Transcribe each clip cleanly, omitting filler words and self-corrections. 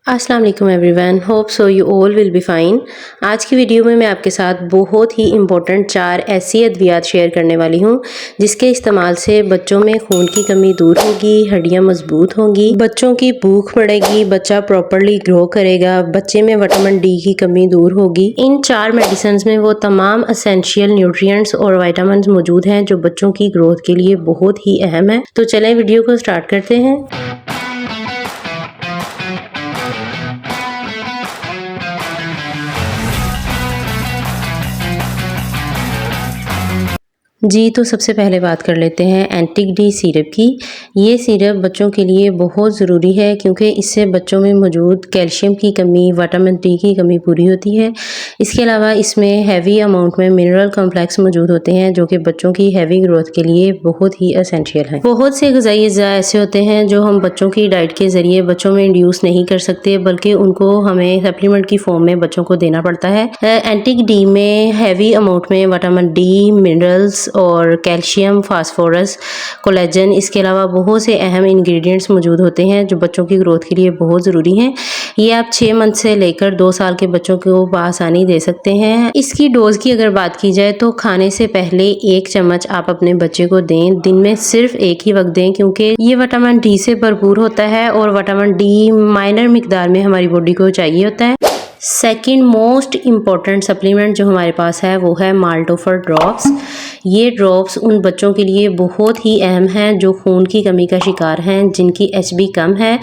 अस्सलाम वालेकुम everyone, hope so you all will be fine. आज की वीडियो में मैं आपके साथ बहुत ही इम्पोर्टेंट 4 ऐसी अद्वियात शेयर करने वाली हूँ जिसके इस्तेमाल से बच्चों में खून की कमी दूर होगी, हड्डियाँ मजबूत होंगी, बच्चों की भूख बढ़ेगी, बच्चा प्रॉपरली ग्रो करेगा, बच्चे में विटामिन डी की कमी दूर होगी। इन 4 मेडिसिन में वो तमाम एसेंशियल न्यूट्रिएंट्स और विटामिन मौजूद हैं जो बच्चों की ग्रोथ के लिए बहुत ही अहम है। तो चलें वीडियो को स्टार्ट करते हैं। जी, तो सबसे पहले बात कर लेते हैं एंटिक डी सिरप की। ये सिरप बच्चों के लिए बहुत ज़रूरी है क्योंकि इससे बच्चों में मौजूद कैल्शियम की कमी, विटामिन डी की कमी पूरी होती है। इसके अलावा इसमें हैवी अमाउंट में मिनरल कॉम्प्लेक्स मौजूद होते हैं जो कि बच्चों की हैवी ग्रोथ के लिए बहुत ही एसेंशियल है। बहुत से ग़िज़ाई अज्जा ऐसे होते हैं जो हम बच्चों की डाइट के ज़रिए बच्चों में इंड्यूस नहीं कर सकते, बल्कि उनको हमें सप्लीमेंट की फॉर्म में बच्चों को देना पड़ता है। एंटिक डी में हैवी अमाउंट में विटामिन डी, मिनरल्स और कैल्शियम, फास्फोरस, कोलेजन, इसके अलावा बहुत से अहम इंग्रेडिएंट्स मौजूद होते हैं जो बच्चों की ग्रोथ के लिए बहुत ज़रूरी हैं। ये आप 6 मंथ से लेकर 2 साल के बच्चों को बआसानी दे सकते हैं। इसकी डोज की अगर बात की जाए तो खाने से पहले 1 चम्मच आप अपने बच्चे को दें। दिन में सिर्फ एक ही वक्त दें क्योंकि ये विटामिन डी से भरपूर होता है और विटामिन डी माइनर मिकदार में हमारी बॉडी को चाहिए होता है। सेकंड मोस्ट इम्पॉर्टेंट सप्लीमेंट जो हमारे पास है वो है माल्टोफर ड्रॉप्स। ये ड्रॉप्स उन बच्चों के लिए बहुत ही अहम हैं जो खून की कमी का शिकार हैं, जिनकी एचबी कम है,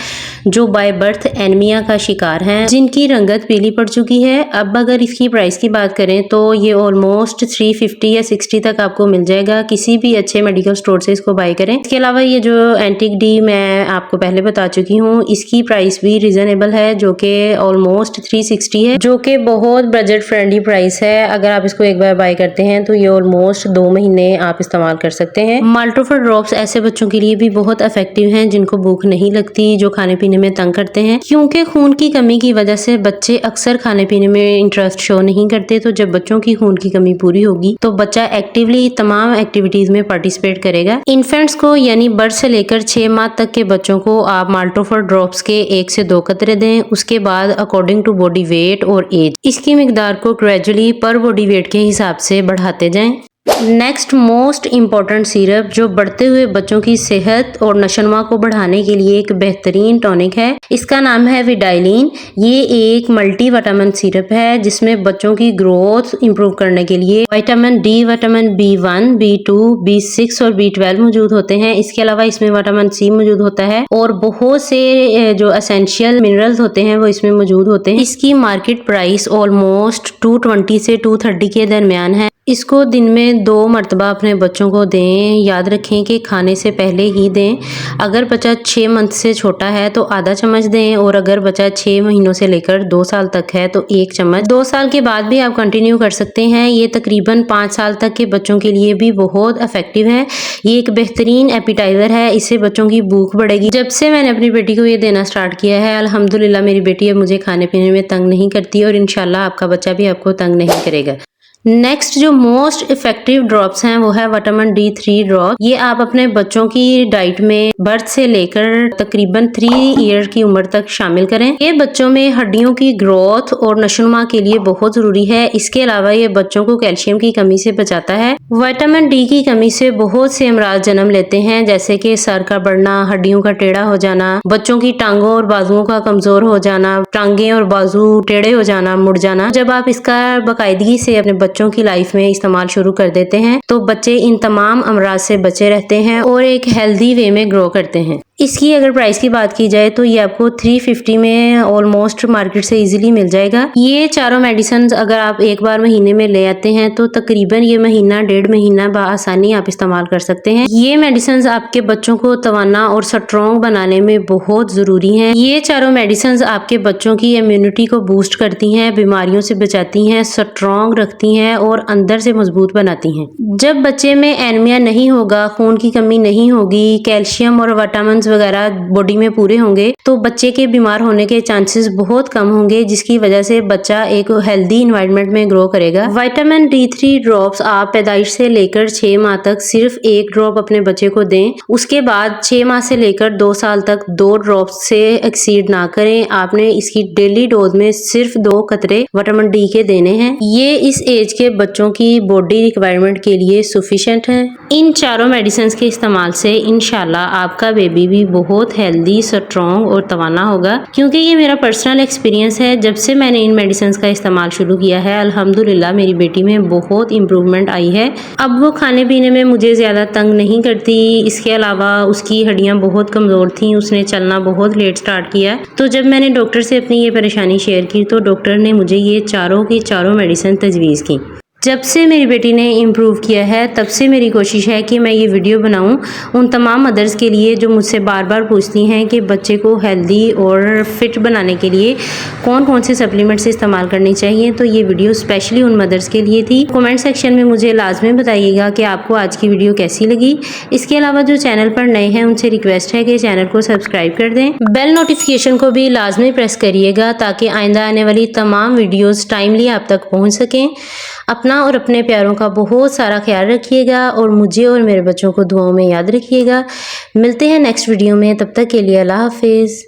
जो बाय बर्थ एनीमिया का शिकार हैं, जिनकी रंगत पीली पड़ चुकी है। अब अगर इसकी प्राइस की बात करें तो ये ऑलमोस्ट 350 या 60 तक आपको मिल जाएगा। किसी भी अच्छे मेडिकल स्टोर से इसको बाय करें। इसके अलावा ये जो एंटिक डी मैं आपको पहले बता चुकी हूँ, इसकी प्राइस भी रिजनेबल है जो कि ऑलमोस्ट 360 है, जो कि बहुत बजट फ्रेंडली प्राइस है। अगर आप इसको एक बार बाय करते हैं तो ये ऑलमोस्ट 2 महीने आप इस्तेमाल कर सकते हैं। माल्टोफर ड्रॉप्स ऐसे बच्चों के लिए भी बहुत इफेक्टिव हैं जिनको भूख नहीं लगती, जो खाने पीने में तंग करते हैं, क्योंकि खून की कमी की वजह से बच्चे अक्सर खाने पीने में इंटरेस्ट शो नहीं करते। तो जब बच्चों की खून की कमी पूरी होगी तो बच्चा एक्टिवली तमाम एक्टिविटीज में पार्टिसिपेट करेगा। इन्फेंट्स को यानी बर्थ से लेकर 6 माह तक के बच्चों को आप माल्टोफर ड्रॉप्स के 1 से 2 कतरे दें। उसके बाद अकॉर्डिंग टू बॉडी वेट और एज इसकी मिकदार को ग्रेजुअली पर बॉडी वेट के हिसाब से बढ़ाते जाएं। नेक्स्ट मोस्ट इम्पॉर्टेंट सिरप जो बढ़ते हुए बच्चों की सेहत और नशोनुमा को बढ़ाने के लिए एक बेहतरीन टॉनिक है, इसका नाम है विडाइलिन। ये एक मल्टी विटामिन सिरप है जिसमें बच्चों की ग्रोथ इंप्रूव करने के लिए vitamin D, vitamin B1, B2, B6 और B12 मौजूद होते हैं। इसके अलावा इसमें विटामिन सी मौजूद होता है और बहुत से जो एसेंशियल मिनरल्स होते हैं वो इसमें मौजूद होते हैं। इसकी मार्केट प्राइस ऑलमोस्ट 220 से 230 के दरमियान है। इसको दिन में 2 मरतबा अपने बच्चों को दें। याद रखें कि खाने से पहले ही दें। अगर बच्चा 6 मंथ से छोटा है तो आधा चम्मच दें और अगर बच्चा 6 महीनों से लेकर 2 साल तक है तो 1 चम्मच। 2 साल के बाद भी आप कंटिन्यू कर सकते हैं। ये तकरीबन 5 साल तक के बच्चों के लिए भी बहुत इफेक्टिव है। ये एक बेहतरीन एपिटाइजर है, इससे बच्चों की भूख बढ़ेगी। जब से मैंने अपनी बेटी को ये देना स्टार्ट किया है, अल्हम्दुलिल्लाह मेरी बेटी अब मुझे खाने पीने में तंग नहीं करती और इंशाल्लाह आपका बच्चा भी आपको तंग नहीं करेगा। नेक्स्ट जो मोस्ट इफेक्टिव ड्रॉप्स हैं वो है विटामिन D3 ड्रॉप। ये आप अपने बच्चों की डाइट में बर्थ से लेकर तकरीबन 3 ईयर की उम्र तक शामिल करें। ये बच्चों में हड्डियों की ग्रोथ और नशोनुमा के लिए बहुत जरूरी है। इसके अलावा ये बच्चों को कैल्शियम की कमी से बचाता है। विटामिन डी की कमी से बहुत से अमराज जन्म लेते हैं, जैसे कि सर का बढ़ना, हड्डियों का टेढ़ा हो जाना, बच्चों की टांगों और बाजुओं का कमजोर हो जाना, टांगे और बाजू टेढ़े हो जाना, मुड़ जाना। जब आप इसका बाकायदगी से अपने बच्चों की लाइफ में इस्तेमाल शुरू कर देते हैं तो बच्चे इन तमाम अमराज से बचे रहते हैं और एक हेल्दी वे में ग्रो करते हैं। इसकी अगर प्राइस की बात की जाए तो ये आपको 350 में ऑलमोस्ट मार्केट से इजीली मिल जाएगा। ये चारों मेडिसिन अगर आप एक बार महीने में ले आते हैं तो तकरीबन ये महीना 1.5 महीना बआसानी आप इस्तेमाल कर सकते हैं। ये मेडिसिन आपके बच्चों को तवाना और स्ट्रॉन्ग बनाने में बहुत जरूरी हैं। ये चारों मेडिसिन आपके बच्चों की इम्यूनिटी को बूस्ट करती हैं, बीमारियों से बचाती हैं, स्ट्रॉन्ग रखती हैं और अंदर से मजबूत बनाती हैं। जब बच्चे में एनीमिया नहीं होगा, खून की कमी नहीं होगी, कैल्शियम और विटामिन वगैरह बॉडी में पूरे होंगे तो बच्चे के बीमार होने के चांसेस बहुत कम होंगे, जिसकी वजह से बच्चा एक हेल्दी इन्वायरमेंट में ग्रो करेगा। विटामिन D3 ड्रॉप्स आप पैदाइश से लेकर 6 माह तक सिर्फ 1 ड्रॉप अपने बच्चे को दें। उसके बाद 6 माह से लेकर 2 साल तक 2 ड्रॉप्स से एक्सीड ना करें। आपने इसकी डेली डोज में सिर्फ 2 कतरे विटामिन D के देने हैं। ये इस एज के बच्चों की बॉडी रिक्वायरमेंट के लिए सफिशिएंट है। इन चारों मेडिसिन के इस्तेमाल से इंशाल्लाह आपका बेबी भी बहुत हेल्दी, स्ट्रॉन्ग और तवाना होगा, क्योंकि ये मेरा पर्सनल एक्सपीरियंस है। जब से मैंने इन मेडिसिन का इस्तेमाल शुरू किया है अल्हम्दुलिल्लाह मेरी बेटी में बहुत इम्प्रूवमेंट आई है। अब वो खाने पीने में मुझे ज़्यादा तंग नहीं करती। इसके अलावा उसकी हड्डियाँ बहुत कमज़ोर थी, उसने चलना बहुत लेट स्टार्ट किया। तो जब मैंने डॉक्टर से अपनी ये परेशानी शेयर की तो डॉक्टर ने मुझे ये चारों की चारों मेडिसिन तजवीज़ की। जब से मेरी बेटी ने इम्प्रूव किया है तब से मेरी कोशिश है कि मैं ये वीडियो बनाऊं उन तमाम मदर्स के लिए जो मुझसे बार बार पूछती हैं कि बच्चे को हेल्दी और फिट बनाने के लिए कौन कौन से सप्लीमेंट्स इस्तेमाल करनी चाहिए। तो ये वीडियो स्पेशली उन मदर्स के लिए थी। कमेंट सेक्शन में मुझे लाजमी बताइएगा कि आपको आज की वीडियो कैसी लगी। इसके अलावा जो चैनल पर नए हैं उनसे रिक्वेस्ट है कि चैनल को सब्सक्राइब कर दें, बेल नोटिफिकेशन को भी लाजमी प्रेस करिएगा ताकि आइंदा आने वाली तमाम वीडियोज़ टाइमली आप तक पहुँच सकें। अपना और अपने प्यारों का बहुत सारा ख्याल रखिएगा और मुझे और मेरे बच्चों को दुआओं में याद रखिएगा। मिलते हैं नेक्स्ट वीडियो में, तब तक के लिए अल्लाह हाफिज़।